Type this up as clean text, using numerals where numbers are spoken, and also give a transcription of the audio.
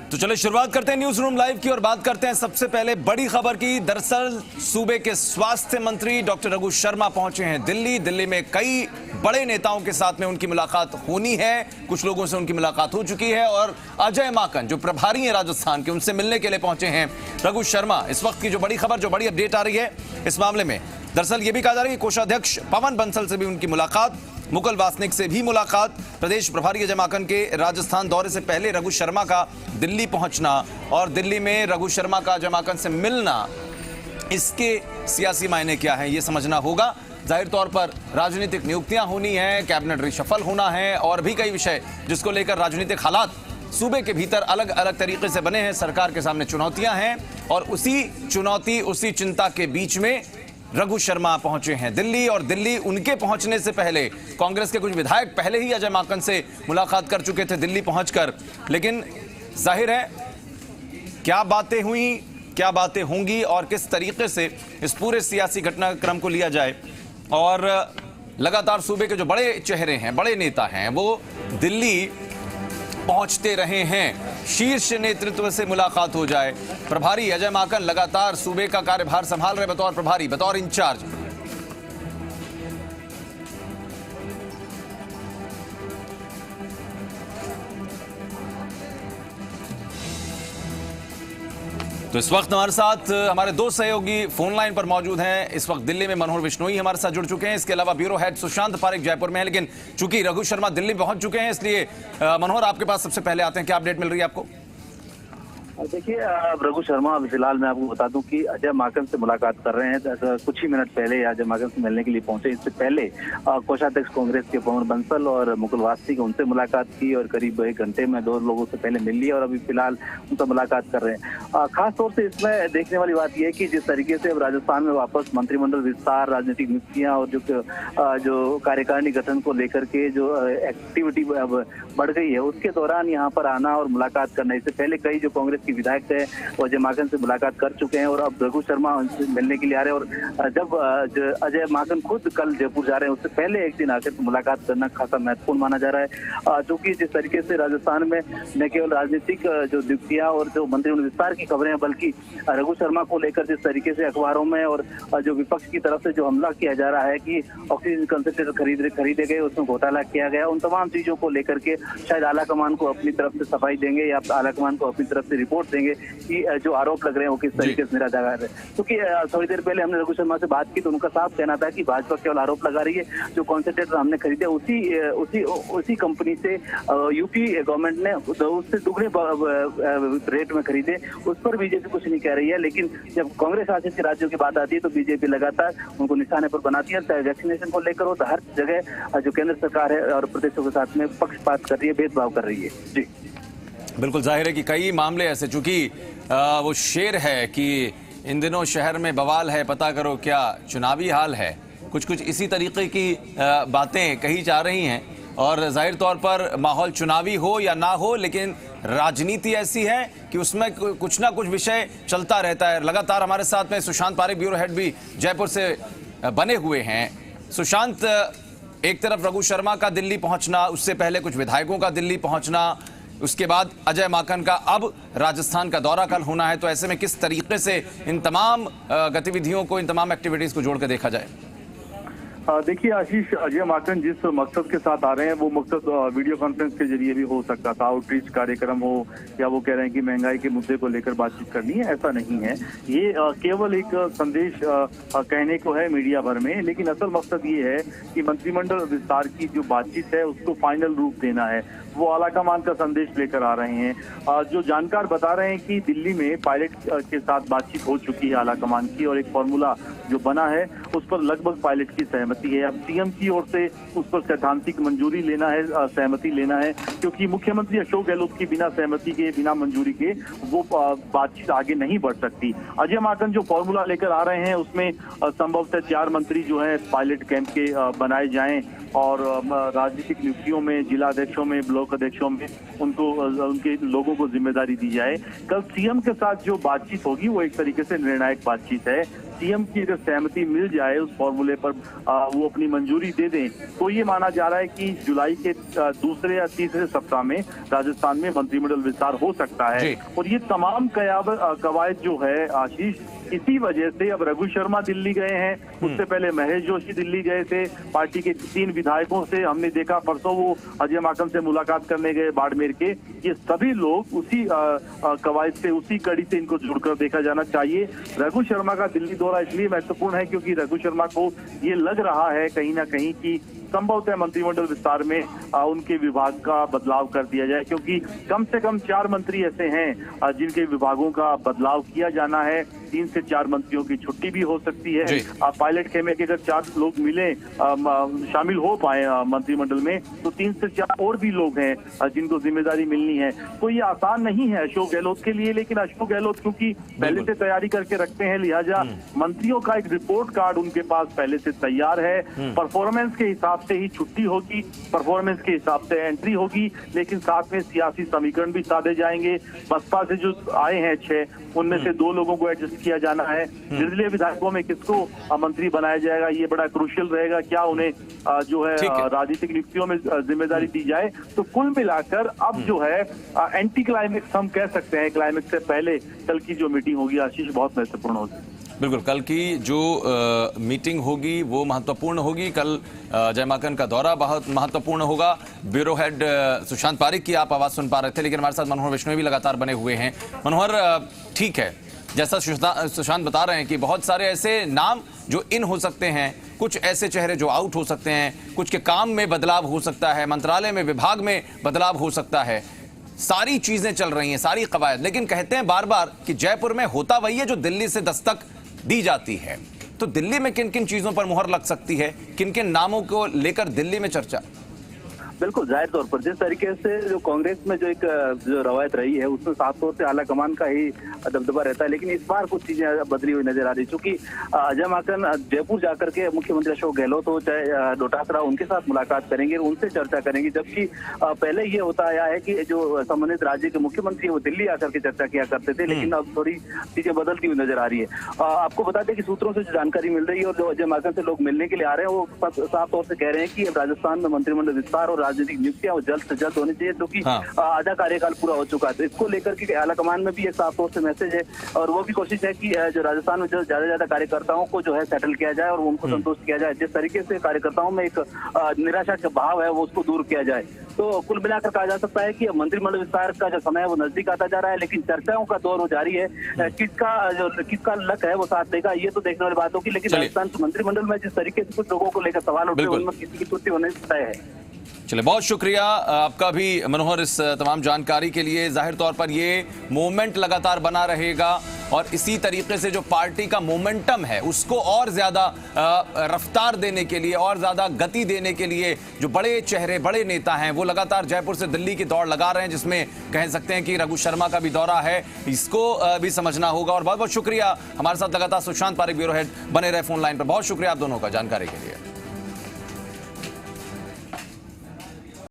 तो चलिए शुरुआत करते हैं न्यूज रूम लाइव की और बात करते हैं सबसे पहले बड़ी खबर की। दरअसल सूबे के स्वास्थ्य मंत्री डॉक्टर रघु शर्मा पहुंचे हैं दिल्ली में कई बड़े नेताओं के साथ में उनकी मुलाकात होनी है। कुछ लोगों से उनकी मुलाकात हो चुकी है और अजय माकन जो प्रभारी हैं राजस्थान के, उनसे मिलने के लिए पहुंचे हैं रघु शर्मा। इस वक्त की जो बड़ी खबर, जो बड़ी अपडेट आ रही है इस मामले में, दरअसल ये भी कहा जा रहा है कि कोषाध्यक्ष पवन बंसल से भी उनकी मुलाकात, मुकुल वासनिक से भी मुलाकात। प्रदेश प्रभारी अजय माकन के राजस्थान दौरे से पहले रघु शर्मा का दिल्ली पहुंचना और दिल्ली में रघु शर्मा का अजय माकन से मिलना, इसके सियासी मायने क्या है ये समझना होगा। जाहिर तौर पर राजनीतिक नियुक्तियां होनी है, कैबिनेट रिशफल होना है और भी कई विषय जिसको लेकर राजनीतिक हालात सूबे के भीतर अलग अलग तरीके से बने हैं। सरकार के सामने चुनौतियां हैं और उसी चुनौती, उसी चिंता के बीच में रघु शर्मा पहुंचे हैं दिल्ली। और दिल्ली उनके पहुंचने से पहले कांग्रेस के कुछ विधायक पहले ही अजय माकन से मुलाकात कर चुके थे दिल्ली पहुंचकर। लेकिन जाहिर है क्या बातें हुई, क्या बातें होंगी और किस तरीके से इस पूरे सियासी घटनाक्रम को लिया जाए। और लगातार सूबे के जो बड़े चेहरे हैं, बड़े नेता हैं, वो दिल्ली पहुंचते रहे हैं। शीर्ष नेतृत्व से मुलाकात हो जाए। प्रभारी अजय माकन लगातार सूबे का कार्यभार संभाल रहे बतौर प्रभारी, बतौर इंचार्ज। तो इस वक्त हमारे साथ हमारे दो सहयोगी फोन लाइन पर मौजूद हैं। इस वक्त दिल्ली में मनोहर बिश्नोई हमारे साथ जुड़ चुके हैं, इसके अलावा ब्यूरो हेड सुशांत पारेख जयपुर में है। लेकिन चूंकि रघु शर्मा दिल्ली पहुंच चुके हैं, इसलिए मनोहर आपके पास सबसे पहले आते हैं, क्या अपडेट मिल रही है आपको? देखिए, रघु शर्मा अभी फिलहाल मैं आपको बता दूं कि अजय माकन से मुलाकात कर रहे हैं। कुछ ही मिनट पहले अजय माकन से मिलने के लिए पहुंचे। इससे पहले कोषाध्यक्ष कांग्रेस के पवन बंसल और मुकुल वासनिक, उनसे मुलाकात की और करीब 1 घंटे में 2 लोगों से पहले मिल लिया और अभी फिलहाल उनसे मुलाकात कर रहे हैं। खास तौर से इसमें देखने वाली बात यह है कि जिस तरीके से अब राजस्थान में वापस मंत्रिमंडल विस्तार, राजनीतिक नियुक्तियां और जो कार्यकारिणी गठन को लेकर के जो एक्टिविटी बढ़ गई है, उसके दौरान यहाँ पर आना और मुलाकात करना। इससे पहले कई जो कांग्रेस के विधायक थे वो अजय माकन से मुलाकात कर चुके हैं और अब रघु शर्मा उनसे मिलने के लिए आ रहे हैं। और जब अजय माकन खुद कल जयपुर जा रहे हैं, उससे पहले एक दिन आकर मुलाकात करना खासा महत्वपूर्ण माना जा रहा है। क्योंकि जिस तरीके से राजस्थान में न केवल राजनीतिक जो नियुक्तियां और जो मंत्रिमंडल विस्तार की खबरें हैं, बल्कि रघु शर्मा को लेकर जिस तरीके से अखबारों में और जो विपक्ष की तरफ से जो हमला किया जा रहा है कि ऑक्सीजन कंसंट्रेटर खरीदे गए, उसमें घोटाला किया गया, उन तमाम चीजों को लेकर के शायद आलाकमान को अपनी तरफ से सफाई देंगे या आलाकमान को अपनी तरफ से रिपोर्ट देंगे कि जो आरोप लग रहे हैं वो किस तरीके से निराधार है। क्योंकि थोड़ी देर पहले हमने रघु शर्मा से बात की तो उनका साफ कहना था कि भाजपा केवल आरोप लगा रही है, जो कॉन्सेंट्रेटर हमने खरीदे उसी कंपनी से यूपी गवर्नमेंट ने उससे दुगने रेट में खरीदे, उस पर बीजेपी कुछ नहीं कह रही है। लेकिन जब कांग्रेस शासित के राज्यों की बात आती है तो बीजेपी लगातार उनको निशाने पर बनाती है। चाहे वैक्सीनेशन को लेकर हो तो हर जगह जो केंद्र सरकार है और प्रदेशों के साथ में पक्षपात कर रही है, भेदभाव कर रही है। जी बिल्कुल जाहिर है कि कई मामले ऐसे, चूंकि वो शेर है कि इन दिनों शहर में बवाल है, पता करो क्या चुनावी हाल है, कुछ इसी तरीके की बातें कही जा रही हैं। और जाहिर तौर पर माहौल चुनावी हो या ना हो, लेकिन राजनीति ऐसी है कि उसमें कुछ ना कुछ विषय चलता रहता है। लगातार हमारे साथ में सुशांत पारेख ब्यूरो हेड भी जयपुर से बने हुए हैं। सुशांत, एक तरफ रघु शर्मा का दिल्ली पहुंचना, उससे पहले कुछ विधायकों का दिल्ली पहुंचना, उसके बाद अजय माकन का अब राजस्थान का दौरा कल होना है, तो ऐसे में किस तरीके से इन तमाम गतिविधियों को, इन तमाम एक्टिविटीज को जोड़ कर देखा जाए? देखिए आशीष, अजय माकन जिस मकसद के साथ आ रहे हैं वो मकसद वीडियो कॉन्फ्रेंस के जरिए भी हो सकता था। आउटरीच कार्यक्रम हो या वो कह रहे हैं कि महंगाई के मुद्दे को लेकर बातचीत करनी है, ऐसा नहीं है। ये केवल एक संदेश कहने को है मीडिया भर में, लेकिन असल मकसद ये है कि मंत्रिमंडल विस्तार की जो बातचीत है उसको फाइनल रूप देना है। वो आलाकमान का संदेश लेकर आ रहे हैं। जो जानकार बता रहे हैं कि दिल्ली में पायलट के साथ बातचीत हो चुकी है आलाकमान की और एक फॉर्मूला जो बना है उस पर लगभग पायलट की सहमति है। अब सीएम की ओर से उस पर सैद्धांतिक मंजूरी लेना है, सहमति लेना है, क्योंकि मुख्यमंत्री अशोक गहलोत की बिना सहमति के, बिना मंजूरी के वो बातचीत आगे नहीं बढ़ सकती। अजय माकन जो फॉर्मूला लेकर आ रहे हैं उसमें संभवतः 4 मंत्री जो है पायलट कैंप के बनाए जाएं और राजनीतिक नियुक्तियों में, जिला अध्यक्षों में, ब्लॉक अध्यक्षों में उनको उनके लोगों को जिम्मेदारी दी जाए। कल सीएम के साथ जो बातचीत होगी वो एक तरीके से निर्णायक बातचीत है। सीएम की अगर सहमति मिल जाए उस फॉर्मूले पर, वो अपनी मंजूरी दे दें, तो ये माना जा रहा है कि जुलाई के दूसरे या तीसरे सप्ताह में राजस्थान में मंत्रिमंडल विस्तार हो सकता है। और ये तमाम कवायद जो है आशीष, इसी वजह से अब रघु शर्मा दिल्ली गए हैं, उससे पहले महेश जोशी दिल्ली गए थे, पार्टी के 3 विधायकों से हमने देखा, परसों वो अजय माकन से मुलाकात करने गए बाड़मेर के। ये सभी लोग उसी कवायद से, उसी कड़ी से इनको जुड़कर देखा जाना चाहिए। रघु शर्मा का दिल्ली दौरा इसलिए महत्वपूर्ण है क्योंकि रघु शर्मा को ये लग रहा है कहीं ना कहीं कि संभवतः मंत्रिमंडल विस्तार में उनके विभाग का बदलाव कर दिया जाए, क्योंकि कम से कम 4 मंत्री ऐसे हैं जिनके विभागों का बदलाव किया जाना है। 3 से 4 मंत्रियों की छुट्टी भी हो सकती है। पायलट खेमे के अगर 4 लोग मिले, शामिल हो पाए मंत्रिमंडल में, तो 3 से 4 और भी लोग हैं जिनको जिम्मेदारी मिलनी है। तो ये आसान नहीं है अशोक गहलोत के लिए, लेकिन अशोक गहलोत क्योंकि पहले से तैयारी करके रखते हैं, लिहाजा मंत्रियों का एक रिपोर्ट कार्ड उनके पास पहले से तैयार है। परफॉर्मेंस के हिसाब से ही छुट्टी होगी, परफॉर्मेंस के हिसाब से एंट्री होगी, लेकिन साथ में सियासी समीकरण भी साधे जाएंगे। बसपा से जो आए हैं 6, उनमें से 2 लोगों को एडजस्ट किया जाना है। निर्दलीय विधायकों में किसको मंत्री बनाया जाएगा, ये बड़ा क्रूशियल रहेगा। क्या उन्हें जो है राजनीतिक नियुक्तियों में जिम्मेदारी दी जाए। तो कुल मिलाकर अब जो है एंटी क्लाइमेक्स हम कह सकते हैं। क्लाइमेक्स से पहले कल की जो मीटिंग होगी आशीष, बहुत महत्वपूर्ण होगी। बिल्कुल, कल की जो मीटिंग होगी वो महत्वपूर्ण होगी। कल अजय माकन का दौरा बहुत महत्वपूर्ण होगा। ब्यूरो हेड सुशांत पारिक की आप आवाज सुन पा रहे थे, लेकिन हमारे साथ मनोहर विश्नोई भी लगातार बने हुए हैं। मनोहर, ठीक है, जैसा सुशांत बता रहे हैं कि बहुत सारे ऐसे नाम जो इन हो सकते हैं, कुछ ऐसे चेहरे जो आउट हो सकते हैं, कुछ के काम में बदलाव हो सकता है, मंत्रालय में, विभाग में बदलाव हो सकता है। सारी चीजें चल रही हैं, सारी कवायद, लेकिन कहते हैं बार बार कि जयपुर में होता वही है जो दिल्ली से दस्तक दी जाती है। तो दिल्ली में किन किन चीजों पर मुहर लग सकती है, किन किन नामों को लेकर दिल्ली में चर्चा? बिल्कुल, जाहिर तौर पर जिस तरीके से जो कांग्रेस में जो रवायत रही है, उसमें साफ तौर से आला कमान का ही दबदबा रहता है। लेकिन इस बार कुछ चीजें बदली हुई नजर आ रही, चूंकि अजय माकन जयपुर जाकर के मुख्यमंत्री अशोक गहलोत हो चाहे डोटासरा, उनके साथ मुलाकात करेंगे, उनसे चर्चा करेंगे। जबकि पहले ये होता आया है कि जो संबंधित राज्य के मुख्यमंत्री वो दिल्ली आकर के चर्चा किया करते थे, लेकिन अब थोड़ी चीजें बदलती हुई नजर आ रही है। आपको बता दें कि सूत्रों से जो जानकारी मिल रही है और जो अजय माकन से लोग मिलने के लिए आ रहे हैं, वो साफ तौर से कह रहे हैं कि राजस्थान में मंत्रिमंडल विस्तार और राजनीतिक नियुक्तियां वो जल्द से जल्द होनी चाहिए, क्योंकि आधा कार्यकाल पूरा हो चुका है। तो इसको लेकर के आला कमान में भी एक साफ तौर से मैसेज है, और वो भी कोशिश है कि जो राजस्थान में जो ज्यादा कार्यकर्ताओं को जो है सेटल किया जाए और उनको संतुष्ट किया जाए। जिस तरीके से कार्यकर्ताओं में एक निराशा का भाव है, वो उसको दूर किया जाए। तो कुल मिलाकर कहा जा सकता है कि मंत्रिमंडल विस्तार का जो समय है वो नजदीक आता जा रहा है, लेकिन चर्चाओं का दौर वो जारी है। किसका लक है वो साथ देगा, ये तो देखने वाली बात होगी। लेकिन राजस्थान मंत्रिमंडल में जिस तरीके से कुछ लोगों को लेकर सवाल उठे, उनमें किसी की छुट्टी होने तय है। चलिए, बहुत शुक्रिया आपका भी मनोहर इस तमाम जानकारी के लिए। जाहिर तौर पर ये मूवमेंट लगातार बना रहेगा और इसी तरीके से जो पार्टी का मोमेंटम है उसको और ज्यादा रफ्तार देने के लिए, और ज्यादा गति देने के लिए जो बड़े चेहरे, बड़े नेता हैं, वो लगातार जयपुर से दिल्ली की दौड़ लगा रहे हैं, जिसमें कह सकते हैं कि रघु शर्मा का भी दौरा है। इसको भी समझना होगा। और बहुत बहुत शुक्रिया, हमारे साथ लगातार सुशांत पारिक ब्यूरो हेड बने रहे फोन लाइन पर। बहुत शुक्रिया आप दोनों का जानकारी के लिए।